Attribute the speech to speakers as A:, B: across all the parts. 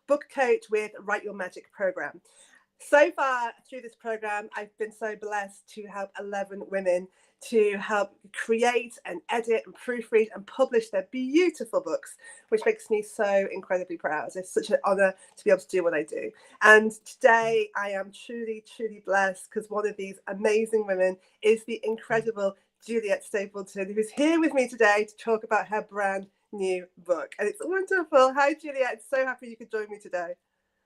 A: book coach with Write Your Magic program. So far through this program, I've been so blessed to help 11 women to help create and edit and proofread and publish their beautiful books, which makes me so incredibly proud. It's such an honor to be able to do what I do. And today I am truly, truly blessed because one of these amazing women is the incredible Juliette Stapleton, who's here with me today to talk about her brand new book. And it's wonderful. Hi, Juliette. So happy you could join me today.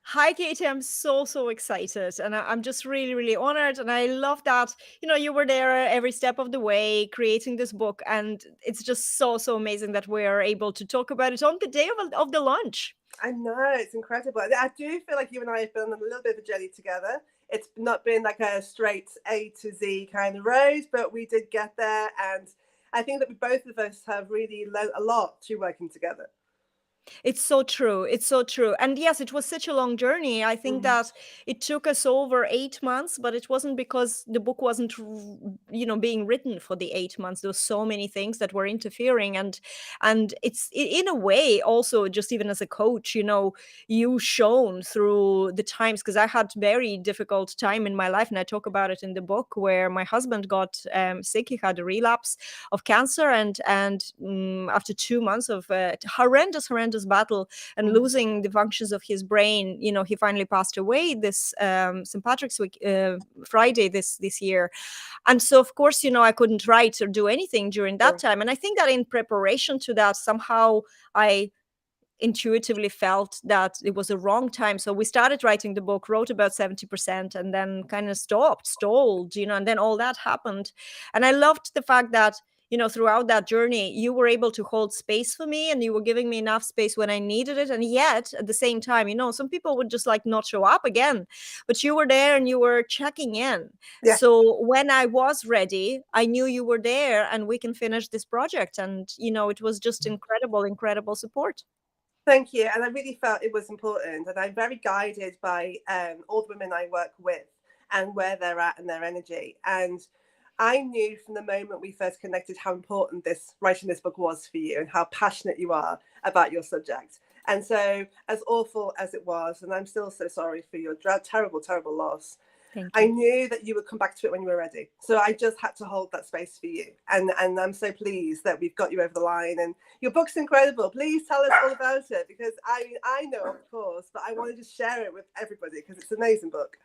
B: Hi, Katie. I'm so excited. And I'm just really honored. And I love that, you were there every step of the way creating this book. And it's just so amazing that we are able to talk about it on the day of the launch.
A: I know, it's incredible. I do feel like you and I have been on a little bit of a journey together. It's not been like a straight A to Z kind of road, but we did get there. And I think that we both of us have really learned a lot through working together.
B: It's so true. It's so true. And yes, it was such a long journey. I think that it took us over 8 months, but it wasn't because the book wasn't, being written for the 8 months. There were so many things that were interfering. And it's in a way also just even as a coach, you shown through the times, because I had very difficult time in my life. And I talk about it in the book where my husband got sick. He had a relapse of cancer. And after 2 months of horrendous battle and losing the functions of his brain, he finally passed away this St. Patrick's week Friday this year. And so of course, I couldn't write or do anything during that time. And I think that in preparation to that, somehow I intuitively felt that it was a wrong time. So we started writing the book, wrote about 70%, and then kind of stalled, and then all that happened. And I loved the fact that throughout that journey, you were able to hold space for me and you were giving me enough space when I needed it. And yet at the same time, some people would just like not show up again, but you were there and you were checking in.
A: Yeah.
B: So when I was ready, I knew you were there and we can finish this project. And, it was just incredible support.
A: Thank you. And I really felt it was important. And I'm very guided by all the women I work with and where they're at and their energy. And I knew from the moment we first connected how important writing this book was for you and how passionate you are about your subject. And so, as awful as it was, and I'm still so sorry for your terrible loss, I knew that you would come back to it when you were ready. So I just had to hold that space for you. And I'm so pleased that we've got you over the line. And your book's incredible. Please tell us all about it, because I know, of course, but I want to just share it with everybody because it's an amazing book.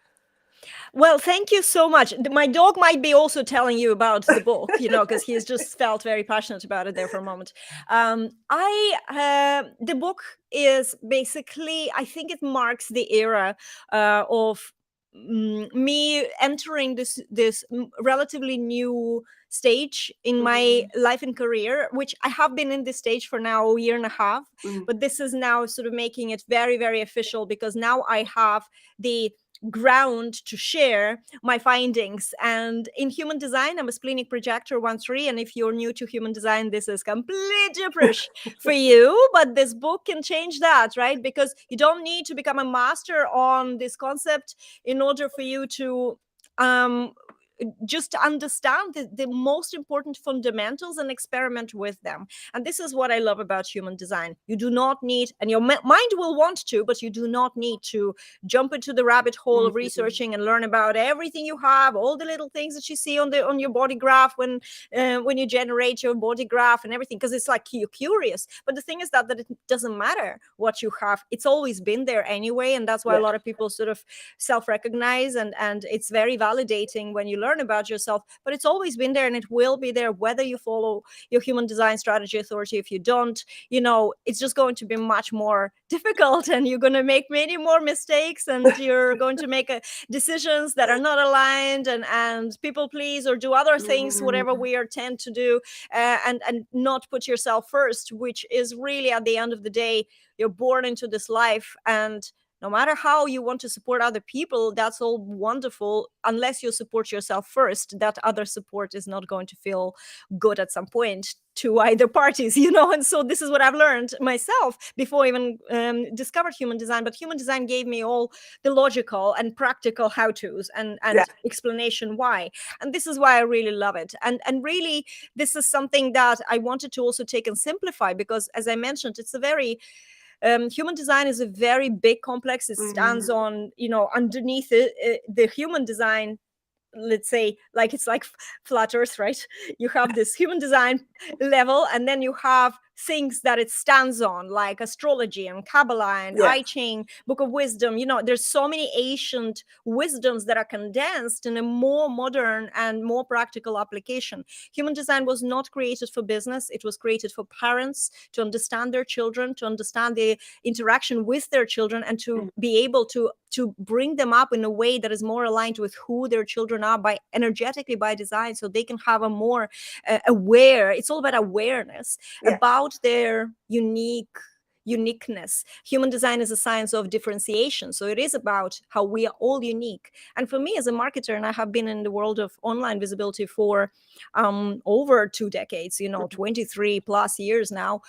B: Well, thank you so much. My dog might be also telling you about the book, because he's just felt very passionate about it there for a moment. The book is basically, I think it marks the era of me entering this relatively new stage in my life and career, which I have been in this stage for now a year and a half, but this is now sort of making it very official, because now I have the ground to share my findings. And in human design, I'm a splenic projector 1-3, and if you're new to human design, this is complete gibberish for you, but this book can change that, right? Because you don't need to become a master on this concept in order for you to just understand the most important fundamentals and experiment with them. And this is what I love about human design. You do not need, and your mind will want to, but you do not need to jump into the rabbit hole of researching and learn about everything you have, all the little things that you see on your body graph when you generate your body graph and everything, because it's like you're curious. But the thing is that it doesn't matter what you have. It's always been there anyway, and that's why a lot of people sort of self-recognize, and it's very validating when you learn about yourself. But it's always been there, and it will be there whether you follow your human design strategy authority. If you don't, it's just going to be much more difficult, and you're going to make many more mistakes, and you're going to make decisions that are not aligned, and people please or do other things, whatever we are tend to do, and not put yourself first, which is really, at the end of the day, you're born into this life, and no matter how you want to support other people, that's all wonderful. Unless you support yourself first, that other support is not going to feel good at some point to either parties, And so this is what I've learned myself before I even discovered human design. But human design gave me all the logical and practical how-tos and explanation why. And this is why I really love it. And really, this is something that I wanted to also take and simplify, because as I mentioned, it's a very Human design is a very big complex. It stands on, underneath the human design, let's say, like it's like flat earth, right? You have this human design level, and then you have things that it stands on, like astrology and Kabbalah and I Ching, Book of Wisdom. There's so many ancient wisdoms that are condensed in a more modern and more practical application. Human design was not created for business. It was created for parents to understand their children, to understand the interaction with their children, and to be able to bring them up in a way that is more aligned with who their children are energetically by design, so they can have a more aware, it's all about awareness about their uniqueness. Human design is a science of differentiation, so it is about how we are all unique. And for me as a marketer, and I have been in the world of online visibility for over 2 decades, 23 plus years now,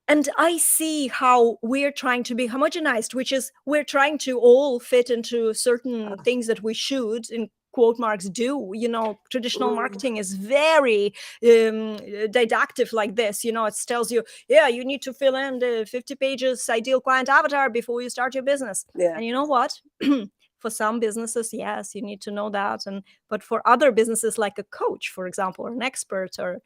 B: and I see how we're trying to be homogenized, which is we're trying to all fit into certain things that we should, in quote marks, do. Traditional marketing is very didactic like this. It tells you, you need to fill in the 50 pages ideal client avatar before you start your business. And you know what? For some businesses, yes, you need to know that. But for other businesses, like a coach, for example, or an expert, or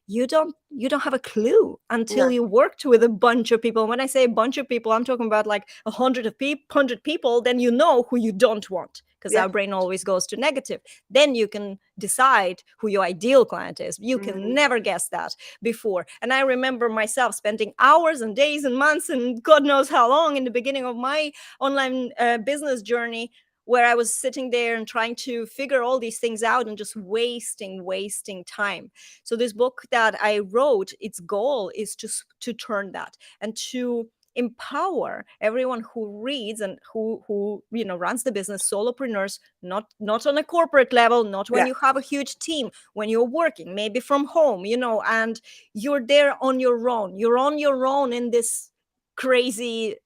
B: you don't have a clue until you worked with a bunch of people. When I say a bunch of people, I'm talking about like 100 people. Then you know who you don't want, because our brain always goes to negative. Then you can decide who your ideal client is. You can never guess that before. And I remember myself spending hours and days and months and God knows how long in the beginning of my online business journey, where I was sitting there and trying to figure all these things out and just wasting time. So this book that I wrote, its goal is to turn that and to empower everyone who reads and who runs the business, solopreneurs, not on a corporate level, not when you have a huge team, when you're working maybe from home, and you're there on your own. You're on your own in this crazy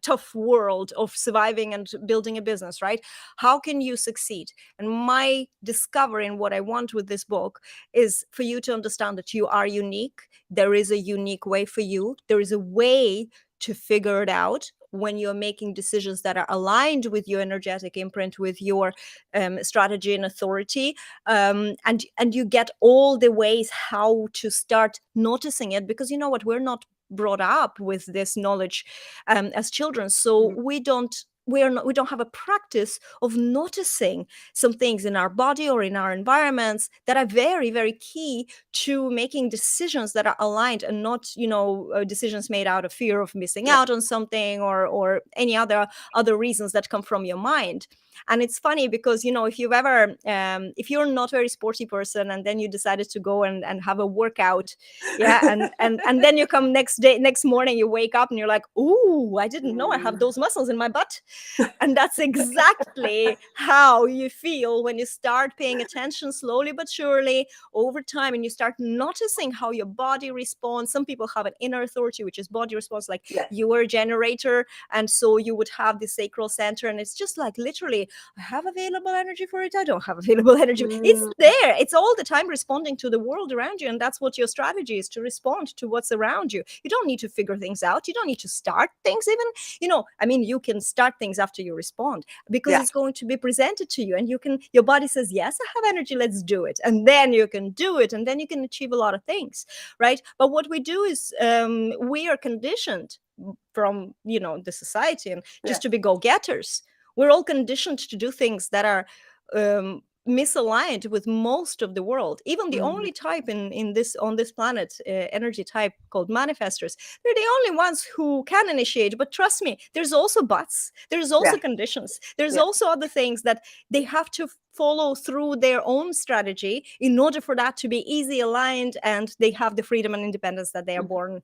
B: tough world of surviving and building a business, right? How can you succeed? And my discovery and what I want with this book is for you to understand that you are unique. There is a unique way for you. There is a way to figure it out when you're making decisions that are aligned with your energetic imprint, with your strategy and authority, and you get all the ways how to start noticing it, because you know what, we're not brought up with this knowledge as children, so we don't have a practice of noticing some things in our body or in our environments that are very, very key to making decisions that are aligned, and not decisions made out of fear of missing out on something or any other reasons that come from your mind. And it's funny because if you've ever if you're not a very sporty person and then you decided to go and have a workout, and then you come next morning, you wake up and you're like, ooh, I didn't know I have those muscles in my butt. And that's exactly how you feel when you start paying attention slowly but surely over time, and you start noticing how your body responds. Some people have an inner authority, which is body response, like you are a generator, and so you would have the sacral center, and it's just like literally, I have available energy for it, I don't have available energy. It's there, it's all the time responding to the world around you, and that's what your strategy is, to respond to what's around you. You don't need to figure things out, you don't need to start things even, you can start things after you respond, because it's going to be presented to you, and your body says, yes, I have energy, let's do it, and then you can do it, and then you can achieve a lot of things, right? But what we do is we are conditioned from the society and just to be go-getters. We're all conditioned to do things that are misaligned with most of the world. Even the only type on this planet, energy type called manifestors, they're the only ones who can initiate. But trust me, there's also buts, there's also conditions, there's also other things that they have to follow through their own strategy in order for that to be easy aligned, and they have the freedom and independence that they are born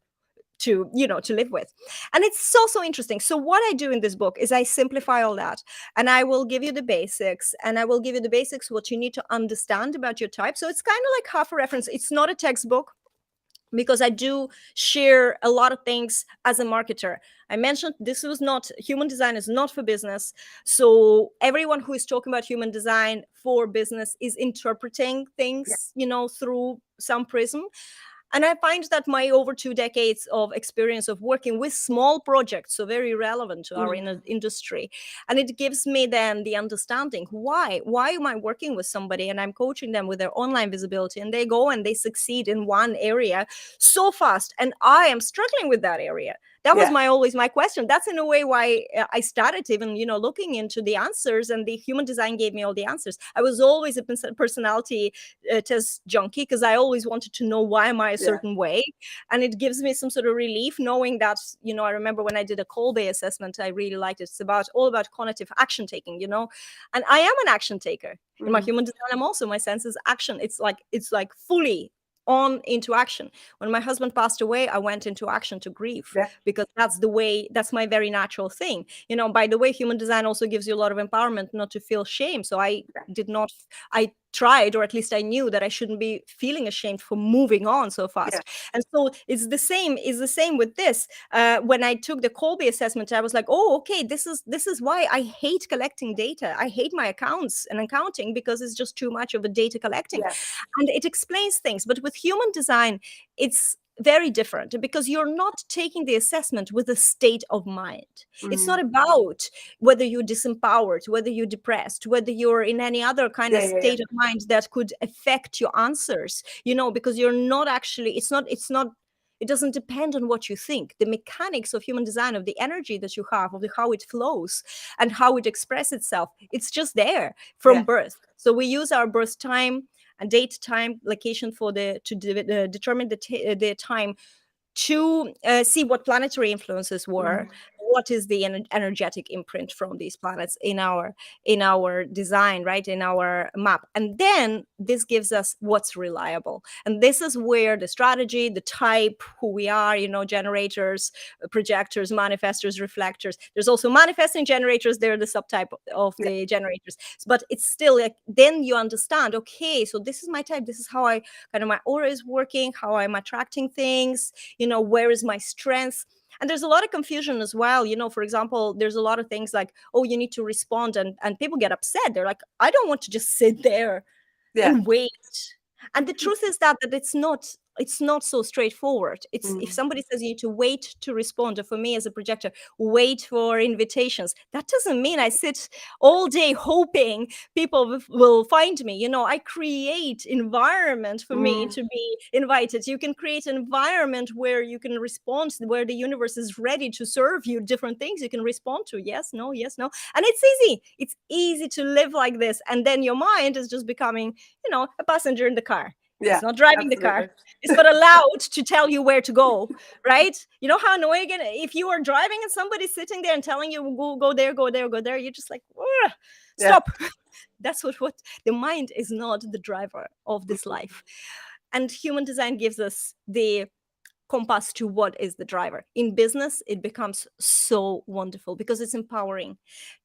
B: to live with. And it's so interesting. So what I do in this book is I simplify all that, and I will give you the basics, what you need to understand about your type. So it's kind of like half a reference. It's not a textbook, because I do share a lot of things as a marketer. I mentioned human design is not for business. So everyone who is talking about human design for business is interpreting things, through some prism. And I find that my over 2 decades of experience of working with small projects, so very relevant to our industry, and it gives me then the understanding why am I working with somebody and I'm coaching them with their online visibility, and they go and they succeed in one area so fast, and I am struggling with that area. That was always my question. That's in a way why I started even, looking into the answers, and the human design gave me all the answers. I was always a personality test junkie, because I always wanted to know why am I a certain way. And it gives me some sort of relief knowing that, I remember when I did a Kolbe assessment, I really liked it. It's all about cognitive action taking, and I am an action taker. In my human design, I'm also, my sense is action. It's like fully on into action. When my husband passed away, I went into action to grieve, because that's my very natural thing. By the way, human design also gives you a lot of empowerment not to feel shame. So I tried, or at least I knew that I shouldn't be feeling ashamed for moving on so fast. And so it's the same with this. When I took the Kolbe assessment, I was like, oh, okay, this is why I hate collecting data. I hate my accounts and accounting, because it's just too much of a data collecting. And it explains things. But with human design, it's very different, because you're not taking the assessment with a state of mind. It's not about whether you're disempowered, whether you're depressed, whether you're in any other kind of state of mind that could affect your answers, because you're not actually, it doesn't depend on what you think. The mechanics of human design, of the energy that you have, of how it flows and how it expresses itself, it's just there from birth. So we use our birth time and date, time, location to determine the time, to see what planetary influences were, what is the energetic imprint from these planets in our design, right, in our map. And then this gives us what's reliable. And this is where the strategy, the type, who we are, generators, projectors, manifestors, reflectors. There's also manifesting generators. They're the subtype of the generators. But it's still like, then you understand, okay, so this is my type. This is how my aura is working, how I'm attracting things, where is my strength. And there's a lot of confusion as well. For example, there's a lot of things like, oh, you need to respond, and people get upset. They're like, I don't want to just sit there and wait. And the truth is that it's not so straightforward. It's if somebody says you need to wait to respond, or for me as a projector, wait for invitations, that doesn't mean I sit all day hoping people will find me. I create environment for me to be invited. You can create an environment where you can respond, where the universe is ready to serve you different things you can respond to. Yes, no, yes, no. And it's easy to live like this. And then your mind is just becoming, a passenger in the car. It's not driving the car. It's not allowed to tell you where to go, right? You know how annoying it is? If you are driving and somebody's sitting there and telling you, go there, go there, go there, you're just like, stop. That's what the mind is not the driver of this life. And human design gives us the compass to what is the driver. In business, it becomes so wonderful because it's empowering.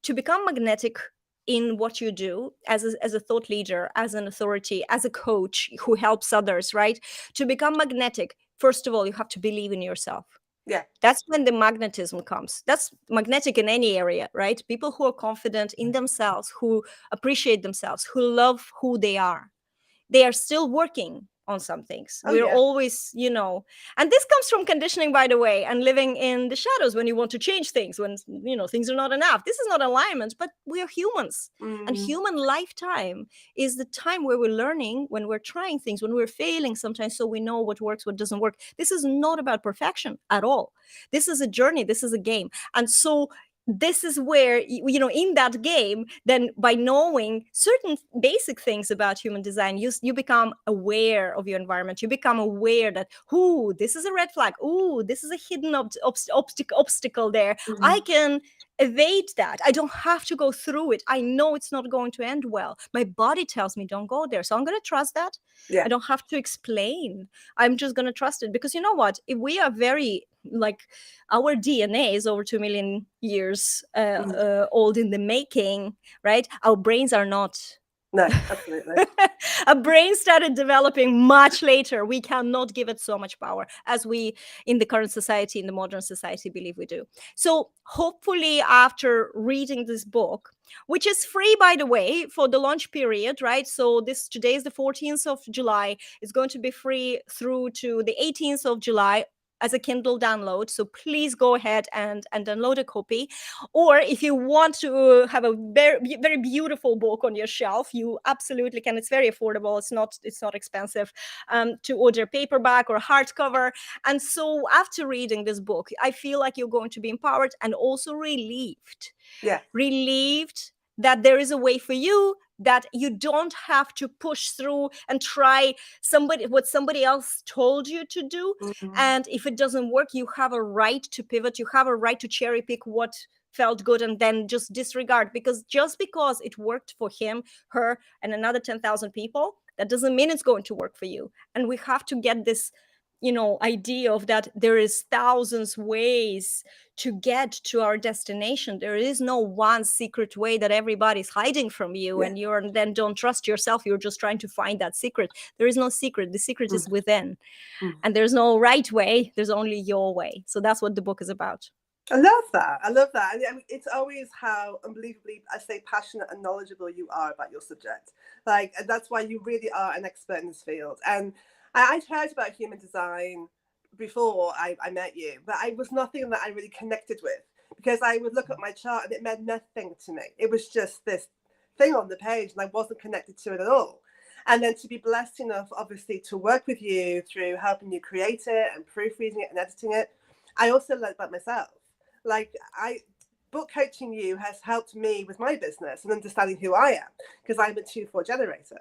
B: To become magnetic in what you do as a thought leader, as an authority, as a coach who helps others, right? To become magnetic, first of all, you have to believe in yourself. That's when the magnetism comes. That's magnetic in any area, right? People who are confident in themselves, who appreciate themselves, who love who they are still working on some things. We're always, and this comes from conditioning, by the way, and living in the shadows when you want to change things, when, things are not enough. This is not alignment, but we are humans. And human lifetime is the time where we're learning, when we're trying things, when we're failing sometimes, so we know what works, what doesn't work. This is not about perfection at all. This is a journey. This is a game. And so this is where, in that game, then by knowing certain basic things about human design, you become aware of your environment. You become aware that, this is a red flag. This is a hidden obstacle there. I can evade that. I don't have to go through it. I know it's not going to end well. My body tells me don't go there. So I'm going to trust that. I don't have to explain. I'm just going to trust it, because you know what? If we are very, our DNA is over 2 million years old in the making, right? Our brains are not
A: No, absolutely.
B: A brain started developing much later. We cannot give it so much power as we, in the current society, in the modern society, believe we do. So hopefully after reading this book, which is free, by the way, for the launch period, right? So today is the 14th of July. It's going to be free through to the 18th of July as a Kindle download. So please go ahead and download a copy. Or if you want to have a very, very beautiful book on your shelf, you absolutely can. It's very affordable. It's not expensive to order paperback or hardcover. And so after reading this book, I feel like you're going to be empowered and also relieved.
A: Yeah.
B: Relieved that there is a way for you, that you don't have to push through and try what somebody else told you to do.
A: Mm-hmm.
B: And if it doesn't work, you have a right to pivot. You have a right to cherry pick what felt good and then just disregard, because just because it worked for him, her, and another 10,000 people, that doesn't mean it's going to work for you. And we have to get this idea of that there is thousands ways to get to our destination. There is no one secret way that everybody's hiding from you, and you're then don't trust yourself. You're just trying to find that secret. There is no secret. The secret is within. And there's no right way. There's only your way. So that's what the book is about.
A: I love that. I love that. And I mean, it's always how unbelievably, I say, passionate and knowledgeable you are about your subject. Like, and that's why you really are an expert in this field. And I'd heard about human design before I met you, but I was nothing that I really connected with, because I would look at my chart and it meant nothing to me. It was just this thing on the page and I wasn't connected to it at all. And then to be blessed enough, obviously, to work with you through helping you create it and proofreading it and editing it, I also learned about myself. Like, book coaching you has helped me with my business and understanding who I am, because I'm a 2/4 generator.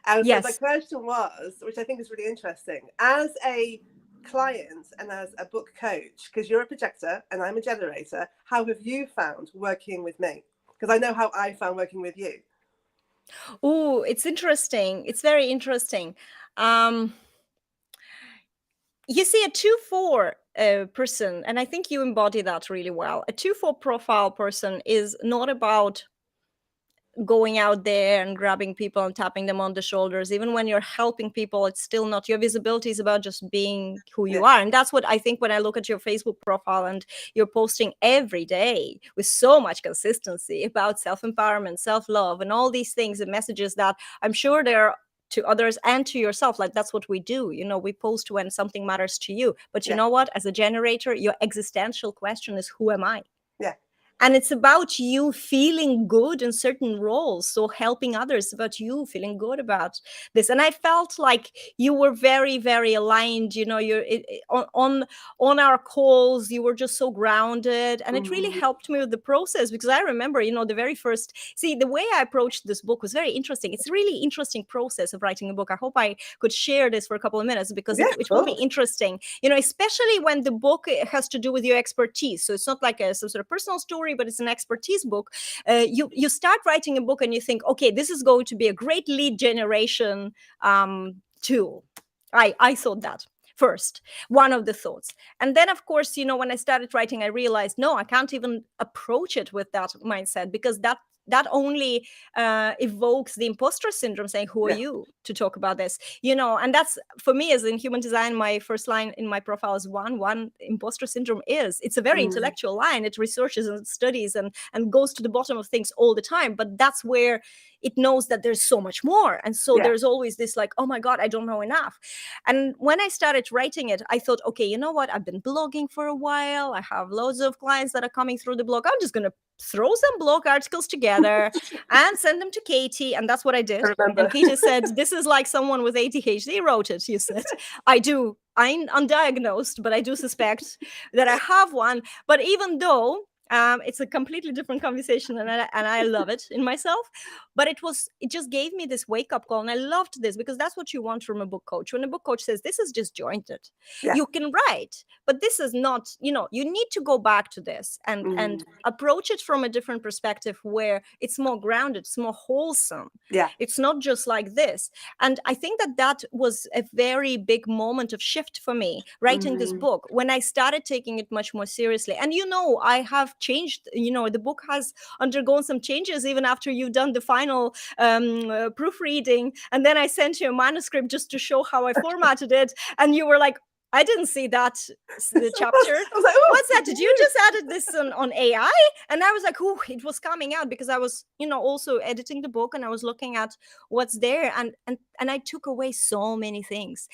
A: And so my question was, which I think is really interesting, as a client and as a book coach, because you're a projector and I'm a generator, how have you found working with me? Because I know how I found working with you.
B: Oh, it's interesting. It's very interesting. You see, a 2/4 person, and I think you embody that really well. A 2/4 profile person is not about going out there and grabbing people and tapping them on the shoulders. Even when you're helping people, it's still not, your visibility is about just being who you are. And that's what I think when I look at your Facebook profile, and you're posting every day with so much consistency about self-empowerment, self-love, and all these things and messages that I'm sure they're to others and to yourself. Like, that's what we do. We post when something matters to you. But you know what? As a generator, your existential question is, who am I?
A: Yeah.
B: And it's about you feeling good in certain roles. So helping others, about you feeling good about this. And I felt like you were very, very aligned. You're on our calls, you were just so grounded. And it really helped me with the process, because I remember, the very first, the way I approached this book was very interesting. It's a really interesting process of writing a book. I hope I could share this for a couple of minutes, because it will be interesting, especially when the book has to do with your expertise. So it's not like some sort of personal story, but it's an expertise book. You start writing a book and you think, okay, this is going to be a great lead generation tool. I thought that first, one of the thoughts. And then, of course, when I started writing, I realized, no, I can't even approach it with that mindset, because that only evokes the imposter syndrome, saying, who are you to talk about this? And that's, for me, as in human design, my first line in my profile is one imposter syndrome it's a very intellectual line. It researches and studies and goes to the bottom of things all the time. But that's where it knows that there's so much more. And so there's always this like, oh my God, I don't know enough. And when I started writing it, I thought, okay, you know what? I've been blogging for a while. I have loads of clients that are coming through the blog. I'm just going to throw some blog articles together and send them to Katie. And that's what I did. And Katie said, this is like someone with ADHD wrote it. You said, I do. I'm undiagnosed, but I do suspect that I have one. But even though it's a completely different conversation, and I love it in myself, but it just gave me this wake-up call. And I loved this, because that's what you want from a book coach. When a book coach says, this is disjointed, you can write, but this is not, you need to go back to this and approach it from a different perspective, where it's more grounded, it's more wholesome. It's not just like this. And I think that was a very big moment of shift for me, writing this book, when I started taking it much more seriously. And I have changed. The book has undergone some changes even after you've done the final proofreading. And then I sent you a manuscript just to show how I formatted it, and you were like, I didn't see that the chapter.
A: I was like, oh,
B: what's that? Did you just added this on AI? And I was like, oh, it was coming out because I was, also editing the book, and I was looking at what's there, and I took away so many things,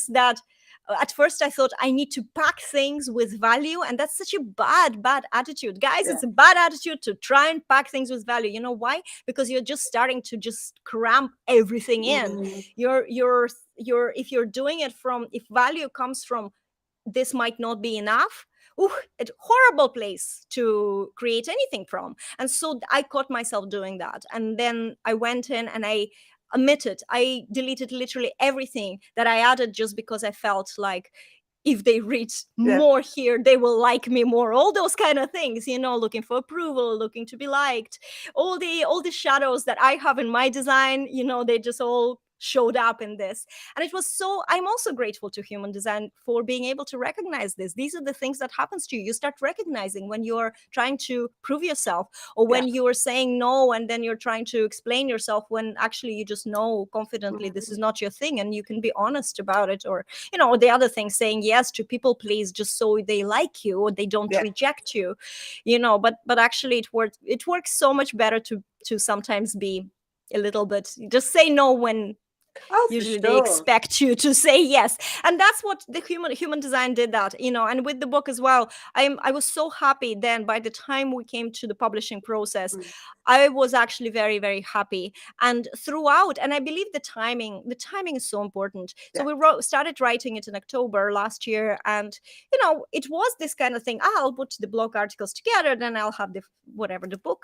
B: that at first I thought I need to pack things with value, and that's such a bad attitude, guys. It's a bad attitude to try and pack things with value. You know why? Because you're just starting to just cramp everything in. You're if you're doing it from, if value comes from this might not be enough, it's a horrible place to create anything from. And so I caught myself doing that, and then I went in and I deleted literally everything that I added, just because I felt like if they read more here, they will like me more. All those kind of things, looking for approval, looking to be liked, all the shadows that I have in my design, they just all showed up in this. And it was I'm also grateful to human design for being able to recognize this. These are the things that happens to you. You start recognizing when you're trying to prove yourself, or when you are saying no, and then you're trying to explain yourself, when actually you just know confidently this is not your thing, and you can be honest about it. Or the other thing, saying yes to people please just so they like you or they don't reject you, but actually it works so much better to sometimes be a little bit, just say no when usually they expect you to say yes. And that's what the human design did that, and with the book as well. I was so happy then. By the time we came to the publishing process, I was actually very, very happy. And throughout, and I believe the timing is so important. So we started writing it in October last year, and it was this kind of thing. I'll put the blog articles together, then I'll have the book,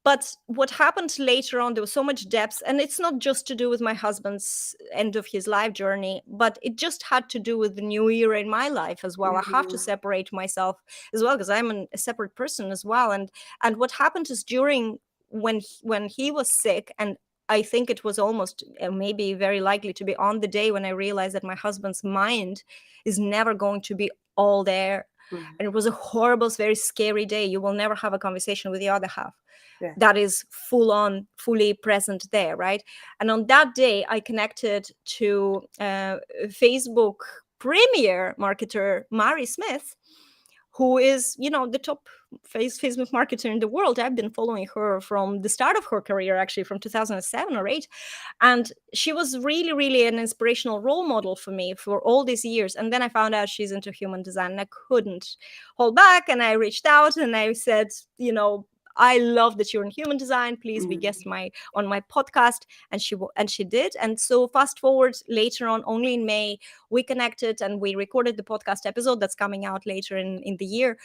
B: But what happened later on, there was so much depth, and it's not just to do with my husband's end of his life journey, but it just had to do with the new era in my life as well. I have to separate myself as well, because I'm a separate person as well. And what happened is, during when he was sick, and I think it was almost maybe very likely to be on the day when I realized that my husband's mind is never going to be all there. And it was a horrible, very scary day. You will never have a conversation with the other half that is fully present there, right? And on that day, I connected to Facebook premier marketer Mari Smith, who is, the top Facebook marketer in the world. I've been following her from the start of her career, actually from 2007 or 8. And she was really, really an inspirational role model for me for all these years. And then I found out she's into human design, and I couldn't hold back. And I reached out and I said, I love that you're in human design. Please be guest on my podcast. And she did. And so fast forward later on, only in May, we connected and we recorded the podcast episode that's coming out later in the year.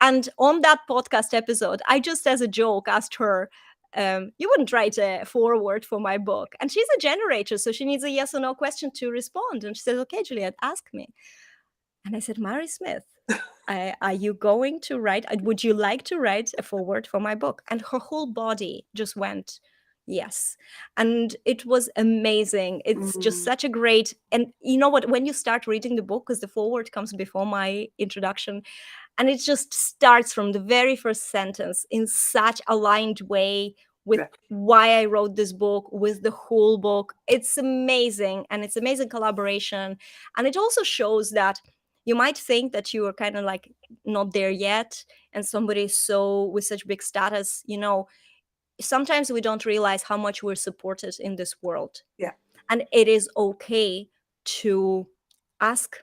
B: And on that podcast episode, I just as a joke asked her, you wouldn't write a foreword for my book? And she's a generator, so she needs a yes or no question to respond. And she says, okay, Juliette, ask me. And I said, Mari Smith, are you going to write, would you like to write a foreword for my book? And her whole body just went, yes. And it was amazing. It's just such a great, and you know what, when you start reading the book, because the foreword comes before my introduction, and it just starts from the very first sentence in such aligned way with why I wrote this book, with the whole book. It's amazing. And it's amazing collaboration. And it also shows that you might think that you are kind of like not there yet, and somebody so with such big status, sometimes we don't realize how much we're supported in this world.
A: Yeah.
B: And it is okay to ask.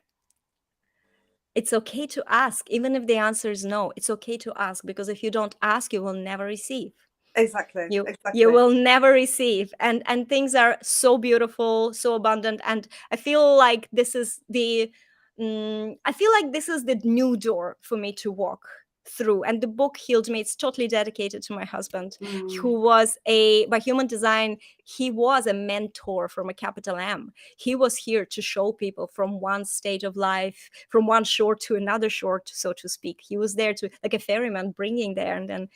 B: It's okay to ask, even if the answer is no. It's okay to ask, because if you don't ask, you will never receive.
A: Exactly.
B: You will never receive. And things are so beautiful, so abundant. And I feel like this is the new door for me to walk through. And the book healed me. It's totally dedicated to my husband, who was by human design, he was a mentor from a capital M. He was here to show people from one stage of life, from one shore to another shore, so to speak. He was there to, like a ferryman, bringing there and then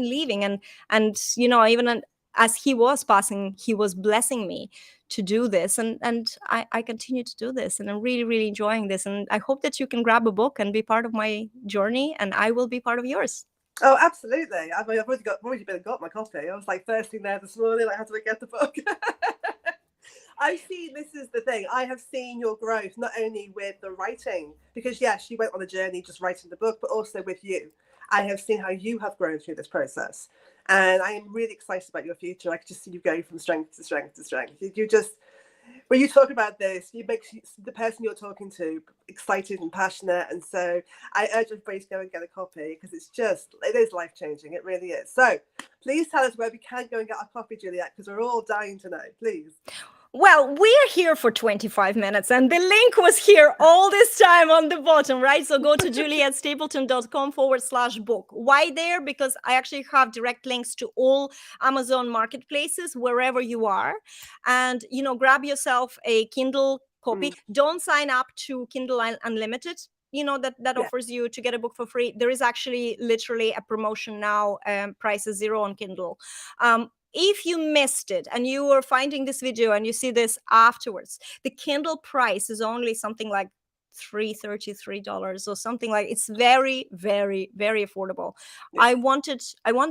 B: leaving. And even as he was passing, he was blessing me to do this, and I continue to do this, and I'm really, really enjoying this, and I hope that you can grab a book and be part of my journey, and I will be part of yours.
A: Oh, absolutely. I mean, I've already been and got my copy. I was like first thing there this morning, like, how do I get the book? I've seen, this is the thing, I have seen your growth, not only with the writing, because yes, you went on a journey just writing the book, but also with you. I have seen how you have grown through this process. And I am really excited about your future. I can just see you going from strength to strength to strength. You just, when you talk about this, you make the person you're talking to excited and passionate. And so I urge everybody to go and get a copy, because it is life-changing. It really is. So please tell us where we can go and get our copy, Juliette, because we're all dying to know, please.
B: Well, we're here for 25 minutes, and the link was here all this time on the bottom, right? So go to julietstapleton.com/book. Why there? Because I actually have direct links to all Amazon marketplaces, wherever you are. And, grab yourself a Kindle copy. Don't sign up to Kindle Unlimited. That offers you to get a book for free. There is actually literally a promotion now, price is $0 on Kindle. If you missed it and you are finding this video and you see this afterwards, the Kindle price is only something like $333 or something like. It's very, very, very affordable. Yeah. I want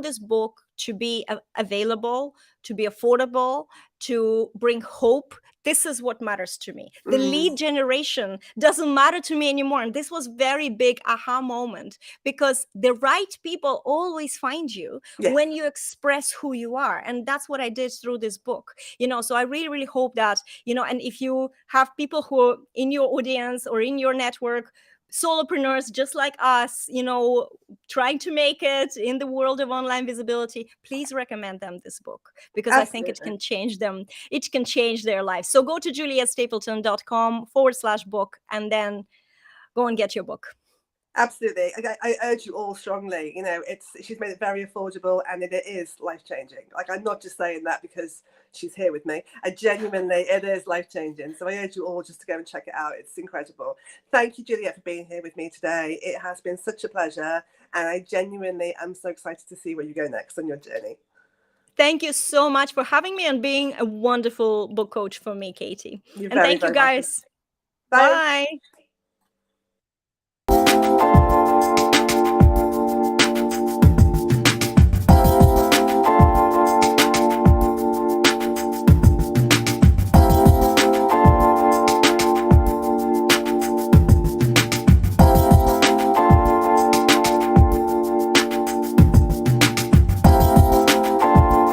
B: this book to be available, to be affordable, to bring hope. This is what matters to me. The lead generation doesn't matter to me anymore. And this was very big aha moment, because the right people always find you when you express who you are. And that's what I did through this book. So I really, really hope that, and if you have people who are in your audience or in your network, solopreneurs just like us, trying to make it in the world of online visibility, please recommend them this book, because Absolutely. I think it can change them. It can change their lives. So go to julietstapleton.com/book and then go and get your book.
A: Absolutely. I urge you all strongly. She's made it very affordable, and it is life-changing. Like, I'm not just saying that because she's here with me. It is life-changing. So I urge you all just to go and check it out. It's incredible. Thank you, Juliette, for being here with me today. It has been such a pleasure, and I genuinely am so excited to see where you go next on your journey.
B: Thank you so much for having me and being a wonderful book coach for me, Katie. And thank you, guys.
A: Bye.